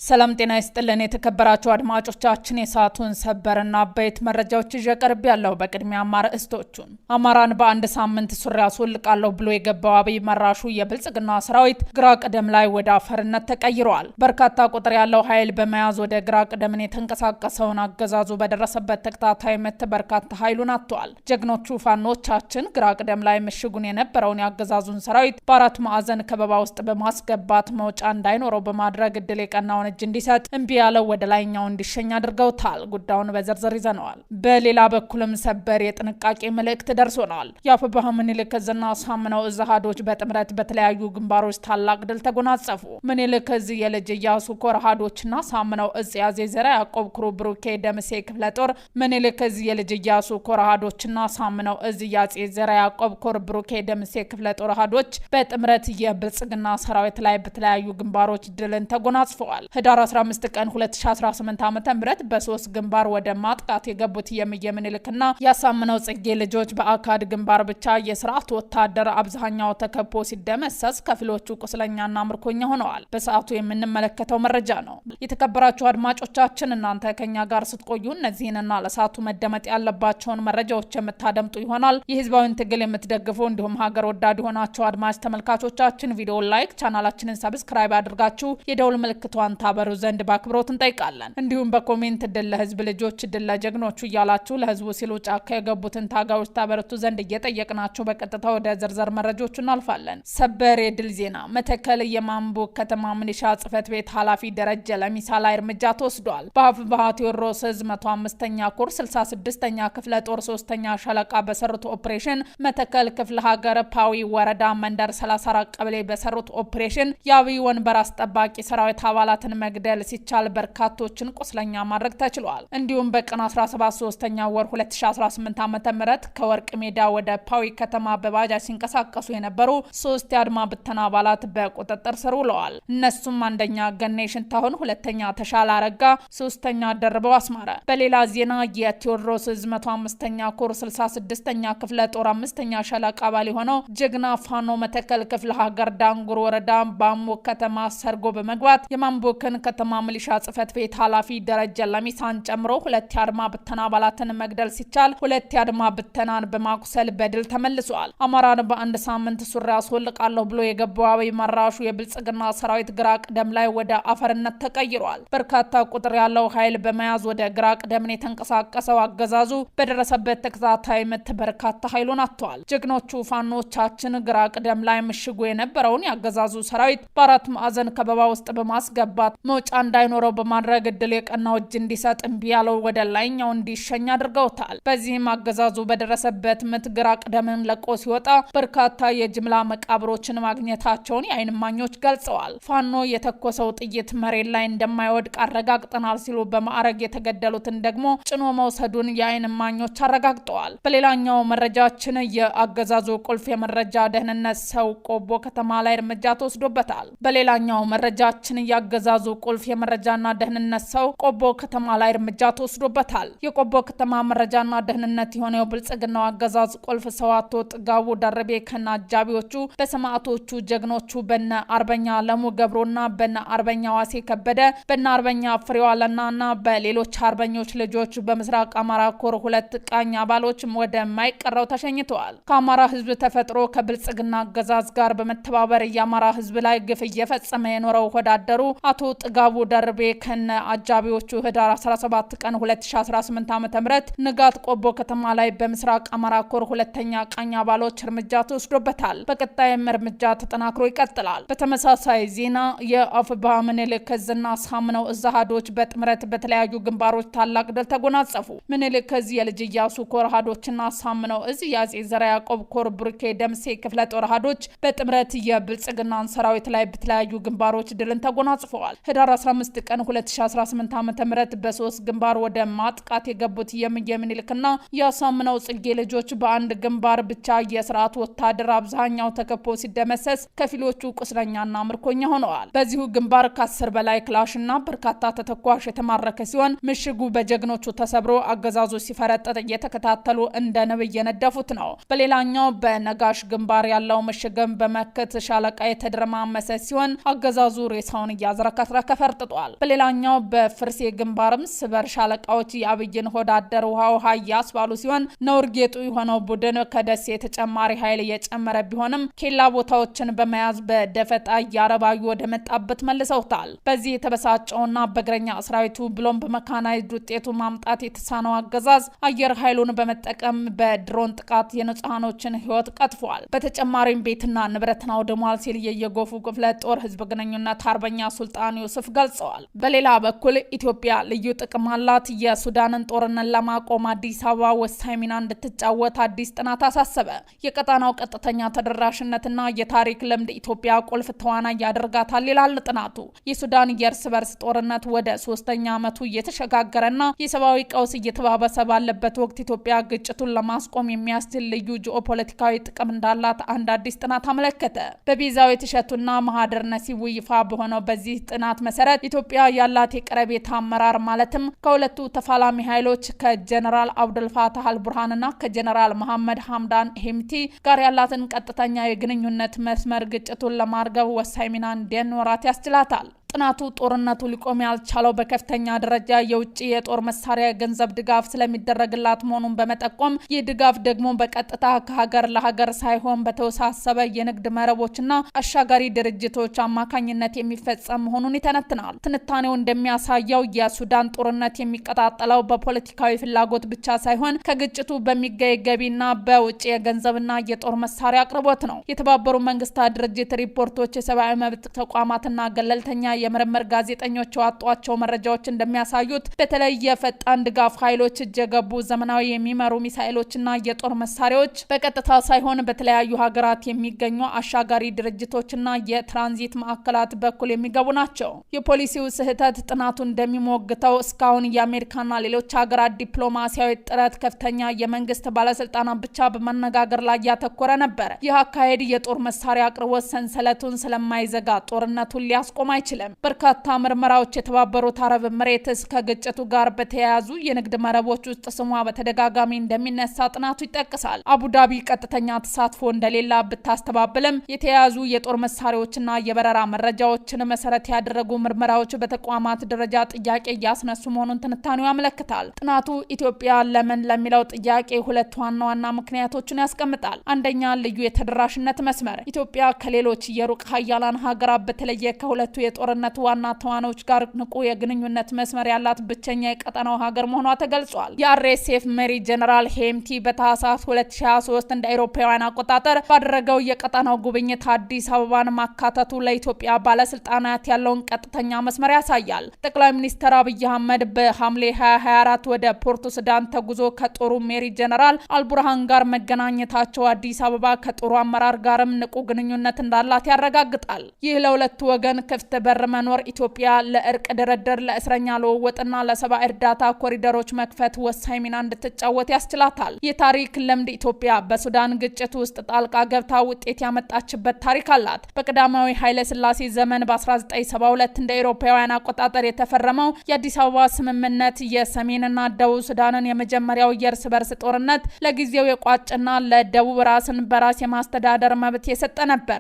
ሰላም ጤና ይስጥልን የተከበራችሁ አድማጮቻችን የሰዓቱን ሰበርና አበይት መረጃዎች ይዤ ቀርብ ያለው በቅድሚያ አርዕስቶቹን አማራን በአንድ ሳምንት ሱሪ አስወልቃለሁ ብሎ የገባው አብይ መራሹ የብልጽግና ሰራዊት ግራ ቀደም ላይ ወደ አፈርነት ተቀይሯል። በርካታ ቁጥር ያለው ኃይል በመያዝ ወደ ግራ ቀደምን የተንቀሳቀሰውን አገዛዙ በደረሰበት ተከታታይ ምት በርካታ ኃይሉን አጥቷል። ጀግኖቹ ፋኖቻችን ግራ ቀደም ላይ ምሽጉን የነበረውን የአገዛዙን ሰራዊት በአራት ማዕዘን ከበባ ውስጥ በማስገባት መውጫ እንዳይኖረው በማድረግ እድል የቀናውን እጅ እንዲሰጥ እምቢ ያለው ወደ ላይኛው እንዲሸኝ አድርገውታል። ጉዳዩን በዝርዝር ይዘነዋል። በሌላ በኩልም ሰበር የጥንቃቄ መልእክት ደርሶናል። የአፋብኃ ምኒልክ ዕዝና ሳምነው ዕዝ አሃዶች በጥምረት በተለያዩ ግንባሮች ታላቅ ድል ተጎናጸፉ። ምኒልክ ዕዝ የልጅ ኢያሱ ኮር አሃዶችና ሳምነው ዕዝ ያዜ ዘርዓ ያዕቆብ ኩሩ ብሩኬ ደምሴ ክፍለ ጦር ምኒልክ ዕዝ የልጅ ኢያሱ ኮር አሃዶችና ሳምነው ዕዝ ያዜ ዘርዓ ያዕቆብ ኮር ብሩኬ ደምሴ ክፍለ ጦር አሃዶች በጥምረት የብልጽግና ሰራዊት ላይ በተለያዩ ግንባሮች ድልን ተጎናጽፈዋል። ህዳር 15 ቀን 2018 ዓ.ም በሶስት ግንባር ወደ ማጥቃት የገቡት የምኒልክና ያሳምነው ጽጌ ልጆች በአካድ ግንባር ብቻ የስርዓቱ ወታደር አብዛኛው ተከቦ ሲደመሰስ ከፊሎቹ ቁስለኛና ምርኮኛ ሆነዋል። በሰዓቱ የምንመለከተው መረጃ ነው። የተከበራችሁ አድማጮቻችን እናንተ ከኛ ጋር ስትቆዩ እነዚህንና ለሰዓቱ መደመጥ ያለባቸውን መረጃዎች የምታደምጡ ይሆናል። የህዝባዊን ትግል የምትደግፉ እንዲሁም ሀገር ወዳድ የሆናችሁ አድማጭ ተመልካቾቻችን ቪዲዮውን ላይክ፣ ቻናላችንን ሰብስክራይብ አድርጋችሁ የደውል ምልክቷን ታበሩ ዘንድ በአክብሮት እንጠይቃለን። እንዲሁም በኮሜንት ድል ለህዝብ ልጆች፣ ድል ለጀግኖቹ እያላችሁ ለህዝቡ ሲሉ ጫካ የገቡትን ታጋዮች ታበረቱ ዘንድ እየጠየቅናችሁ በቀጥታ ወደ ዝርዝር መረጃዎቹ እናልፋለን። ሰበር የድል ዜና። መተከል የማንቦ ከተማ ሚሊሻ ጽህፈት ቤት ኃላፊ ደረጀ ለሚሳ ላይ እርምጃ ተወስዷል። በአፋብኃ ቴዎድሮስ ዕዝ 105ኛ ኮር 66ኛ ክፍለ ጦር 3ኛ ሻለቃ በሰሩት ኦፕሬሽን መተከል ክፍለ ሀገር ፓዊ ወረዳ መንደር 34 ቀበሌ በሰሩት ኦፕሬሽን የአብይ ወንበር አስጠባቂ ሰራዊት አባላትን መግደል ሲቻል በርካቶችን ቁስለኛ ማድረግ ተችሏል። እንዲሁም በቀን 17/3 ወር 2018 ዓ.ም ከወርቅ ሜዳ ወደ ፓዊ ከተማ በባጃጅ ሲንቀሳቀሱ የነበሩ 3 የአድማ ብተና አባላት በቁጥጥር ስር ውለዋል። እነሱም አንደኛ ገኔ ሽንታሁን፣ ሁለተኛ ተሻለ አረጋ፣ ሶስተኛ ደርበው አስማረ። በሌላ ዜና የቴዎድሮስ ዕዝ 105ኛ ኮር 66ኛ ክፍለ ጦር 5ኛ ሻለቃ አባል የሆነው ጀግና ፋኖ መተከል ክፍለ ሀገር ዳንጉር ወረዳ ባሞ ከተማ ሰርጎ በመግባት የማንቦክን ከተማ ሚሊሻ ጽህፈት ቤት ኃላፊ ደረጀ ለሚሳን ጨምሮ 2 የአድማ ብተና አባላትን መግደል ሲቻል 2 የአድማ ብተናን በማቁሰል በድል ተመልሷል። አማራን በአንድ ሳምንት ሱሪ አስወልቃለሁ ብሎ የገባው አብይ መራሹ የብልጽግና ሰራዊት ግራ ቀደም ላይ ወደ አፈርነት ተቀይሯል። በርካታ ቁጥር ያለው ኃይል በመያዝ ወደ ግራ ቀደምን የተንቀሳቀሰው አገዛዙ በደረሰበት ተከታታይ ምት በርካታ ኃይሉን አጥቷል። ጀግኖቹ ፋኖቻችን ግራ ቀደም ላይ ምሽጉ የነበረውን የአገዛዙ ሰራዊት በአራት ማዕዘን ከበባ ውስጥ በማስገባት መውጫ እንዳይኖረው በማድረግ እድል የቀናው እጅ እንዲሰጥ እምቢ ያለው ወደ ላይኛው እንዲሸኝ አድርገውታል። በዚህም አገዛዙ በደረሰበት ምት ግራ ቀደምን ለቆ ሲወጣ በርካታ የጅምላ መቃብሮችን ማግኘታቸውን የዓይን እማኞች ገልጸዋል። ፋኖ የተኮሰው ጥይት መሬት ላይ እንደማይወድቅ አረጋግጠናል ሲሉ በማዕረግ የተገደሉትን ደግሞ ጭኖ መውሰዱን የዓይን እማኞች አረጋግጠዋል። በሌላኛው መረጃችን የአገዛዙ ቁልፍ የመረጃ ደህንነት ሰው ቆቦ ከተማ ላይ እርምጃ ተወስዶበታል። በሌላኛው መረጃችን ያገዛዙ ቁልፍ የመረጃና ደህንነት ሰው ቆቦ ከተማ ላይ እርምጃ ተወስዶበታል። የቆቦ ከተማ መረጃና ደህንነት የሆነው ብልጽግናው አገዛዝ ቁልፍ ሰው አቶ ጥጋቡ ደርቤ ከና አጃቢዎቹ በሰማዕቶቹ ጀግኖቹ በነ አርበኛ ለሙ ገብሮና በነ አርበኛ ዋሴ ከበደ በነ አርበኛ ፍሬዋለናና በሌሎች አርበኞች ልጆች በምስራቅ አማራ ኮር 2 ቃኝ አባሎች ወደ ማይቀረው ተሸኝተዋል። ከአማራ ህዝብ ተፈጥሮ ከብልጽግና አገዛዝ ጋር በመተባበር የአማራ ህዝብ ላይ ግፍ እየፈጸመ የኖረው ወዳደሩ አቶ ጥጋቡ ደርቤ ከነ አጃቢዎቹ ህዳር 17 ቀን 2018 ዓ.ም ንጋት ቆቦ ከተማ ላይ በምስራቅ አማራ ኮር 2ኛ ቃኝ አባሎች እርምጃ ተወስዶበታል። በቀጣይም እርምጃ ተጠናክሮ ይቀጥላል። በተመሳሳይ ዜና የአፋብኃ ምኒልክ ዕዝና ሳምነው ዕዝ አሃዶች በጥምረት በተለያዩ ግንባሮች ታላቅ ድል ተጎናጸፉ። ምኒልክ ዕዝ የልጅ ኢያሱ ኮር አሃዶችና ሳምነው ዕዝ ያጼ ዘርዓ ያዕቆብ ኮር ብሩኬ ደምሴ ክፍለ ጦር አሃዶች በጥምረት የብልጽግናን ሰራዊት ላይ በተለያዩ ግንባሮች ድልን ተጎናጽፈዋል። ህዳር 15 ቀን 2018 ዓ.ም በሶስት ግንባር ወደ ማጥቃት የገቡት የምኒልክና ያሳምነው ጽጌ ልጆች በአንድ ግንባር ብቻ የስርዓቱ ወታደር አብዛኛው ተከቦ ሲደመሰስ ከፊሎቹ ቁስለኛና ምርኮኛ ሆነዋል። በዚሁ ግንባር ከ10 በላይ ክላሽና በርካታ ተተኳሽ የተማረከ ሲሆን ምሽጉ በጀግኖቹ ተሰብሮ አገዛዙ ሲፈረጠጥ እየተከታተሉ እንደ ንብ እየነደፉት ነው። በሌላኛው በነጋሽ ግንባር ያለው ምሽግም በመከት ሻለቃ የተደረማመሰ ሲሆን አገዛዙ ሬሳውን እያዝረከረከ እየተማረከ ፈርጥጧል። በሌላኛው በፍርሴ ግንባርም ስበር ሻለቃዎች የአብይን ሆዳደር ውሃ እያስባሉ ሲሆን ነውር ጌጡ የሆነው ቡድን ከደሴ ተጨማሪ ኃይል የጨመረ ቢሆንም ኬላ ቦታዎችን በመያዝ በደፈጣ እያረባዩ ወደ መጣበት መልሰውታል። በዚህ የተበሳጨውና በእግረኛ ሰራዊቱ ብሎም በመካናይዝድ ውጤቱ ማምጣት የተሳነው አገዛዝ አየር ኃይሉን በመጠቀም በድሮን ጥቃት የንጹሃኖችን ህይወት ቀጥፏል። በተጨማሪም ቤትና ንብረትን አውድሟል ሲል የየጎፉ ክፍለ ጦር ህዝብ ግንኙነት አርበኛ ሱልጣን ዩሱፍ ገልጸዋል። በሌላ በኩል ኢትዮጵያ ልዩ ጥቅም አላት። የሱዳንን ጦርነት ለማቆም አዲስ አበባ ወሳኝ ሚና እንድትጫወት አዲስ ጥናት አሳሰበ። የቀጣናው ቀጥተኛ ተደራሽነትና የታሪክ ልምድ ኢትዮጵያ ቁልፍ ተዋናይ ያደርጋታል ይላል ጥናቱ። የሱዳን የእርስ በርስ ጦርነት ወደ 3ኛ ዓመቱ እየተሸጋገረና የሰብአዊ ቀውስ እየተባባሰ ባለበት ወቅት ኢትዮጵያ ግጭቱን ለማስቆም የሚያስችል ልዩ ጂኦፖለቲካዊ ጥቅም እንዳላት አንድ አዲስ ጥናት አመለከተ። በቤዛው የተሸቱና ማህደር ነሲቡ ይፋ በሆነው በዚህ ጥናት መሰረት ኢትዮጵያ ያላት የቀረቤታ አመራር ማለትም ከሁለቱ ተፋላሚ ኃይሎች ከጀነራል አብዱልፋታህ አልቡርሃንና ከጀነራል መሐመድ ሐምዳን ሄምቲ ጋር ያላትን ቀጥተኛ የግንኙነት መስመር ግጭቱን ለማርገብ ወሳኝ ሚና እንዲኖራት ያስችላታል። ጥናቱ ጦርነቱ ሊቆም ያልቻለው በከፍተኛ ደረጃ የውጭ የጦር መሳሪያ ገንዘብ ድጋፍ ስለሚደረግላት መሆኑን በመጠቆም ይህ ድጋፍ ደግሞ በቀጥታ ከሀገር ለሀገር ሳይሆን በተወሳሰበ የንግድ መረቦችና አሻጋሪ ድርጅቶች አማካኝነት የሚፈጸም መሆኑን ይተነትናል። ትንታኔው እንደሚያሳየው የሱዳን ጦርነት የሚቀጣጠለው በፖለቲካዊ ፍላጎት ብቻ ሳይሆን ከግጭቱ በሚገኝ ገቢና በውጭ የገንዘብና የጦር መሳሪያ አቅርቦት ነው። የተባበሩት መንግስታት ድርጅት ሪፖርቶች፣ የሰብአዊ መብት ተቋማትና ገለልተኛ የምርምር ጋዜጠኞች ያወጧቸው መረጃዎች እንደሚያሳዩት በተለይ የፈጣን ድጋፍ ኃይሎች እጅ የገቡ ዘመናዊ የሚመሩ ሚሳኤሎችና የጦር መሳሪያዎች በቀጥታ ሳይሆን በተለያዩ ሀገራት የሚገኙ አሻጋሪ ድርጅቶችና የትራንዚት ማዕከላት በኩል የሚገቡ ናቸው። የፖሊሲው ስህተት ጥናቱ እንደሚሞግተው እስካሁን የአሜሪካና ሌሎች ሀገራት ዲፕሎማሲያዊ ጥረት ከፍተኛ የመንግስት ባለስልጣናት ብቻ በመነጋገር ላይ ያተኮረ ነበር። ይህ አካሄድ የጦር መሳሪያ አቅርቦት ሰንሰለቱን ስለማይዘጋ ጦርነቱን ሊያስቆም አይችልም። በርካታ ምርመራዎች የተባበሩት አረብ ኤምሬትስ ከግጭቱ ጋር በተያያዙ የንግድ መረቦች ውስጥ ስሟ በተደጋጋሚ እንደሚነሳ ጥናቱ ይጠቅሳል። አቡዳቢ ቀጥተኛ ተሳትፎ እንደሌላ ብታስተባብልም የተያያዙ የጦር መሳሪያዎችና የበረራ መረጃዎችን መሰረት ያደረጉ ምርመራዎች በተቋማት ደረጃ ጥያቄ እያስነሱ መሆኑን ትንታኔው ያመለክታል። ጥናቱ ኢትዮጵያ ለምን ለሚለው ጥያቄ ሁለት ዋና ዋና ምክንያቶችን ያስቀምጣል። አንደኛ፣ ልዩ የተደራሽነት መስመር። ኢትዮጵያ ከሌሎች የሩቅ ሀያላን ሀገራት በተለየ ከሁለቱ የጦርነት ዋና ተዋናዮች ጋር ንቁ የግንኙነት መስመር ያላት ብቸኛ የቀጠናው ሀገር መሆኗ ተገልጿል። የአርኤስኤፍ መሪ ጀነራል ሄምቲ በታህሳስ 2023 እንደ አውሮፓውያን አቆጣጠር ባደረገው የቀጠናው ጉብኝት አዲስ አበባን ማካተቱ ለኢትዮጵያ ባለስልጣናት ያለውን ቀጥተኛ መስመር ያሳያል። ጠቅላይ ሚኒስትር አብይ አህመድ በሐምሌ 2024 ወደ ፖርቱ ሱዳን ተጉዞ ከጦሩ ሜሪ ጀነራል አልቡርሃን ጋር መገናኘታቸው አዲስ አበባ ከጦሩ አመራር ጋርም ንቁ ግንኙነት እንዳላት ያረጋግጣል። ይህ ለሁለቱ ወገን ክፍት በር መኖር ኢትዮጵያ ለእርቅ ድርድር፣ ለእስረኛ ልውውጥና ለሰብአዊ እርዳታ ኮሪደሮች መክፈት ወሳኝ ሚና እንድትጫወት ያስችላታል። የታሪክ ልምድ ኢትዮጵያ በሱዳን ግጭት ውስጥ ጣልቃ ገብታ ውጤት ያመጣችበት ታሪክ አላት። በቀዳማዊ ኃይለ ሥላሴ ዘመን በ1972 እንደ አውሮፓውያን አቆጣጠር የተፈረመው የአዲስ አበባ ስምምነት የሰሜንና ደቡብ ሱዳንን የመጀመሪያው የእርስ በርስ ጦርነት ለጊዜው የቋጭና ለደቡብ ራስን በራስ የማስተዳደር መብት የሰጠ ነበር።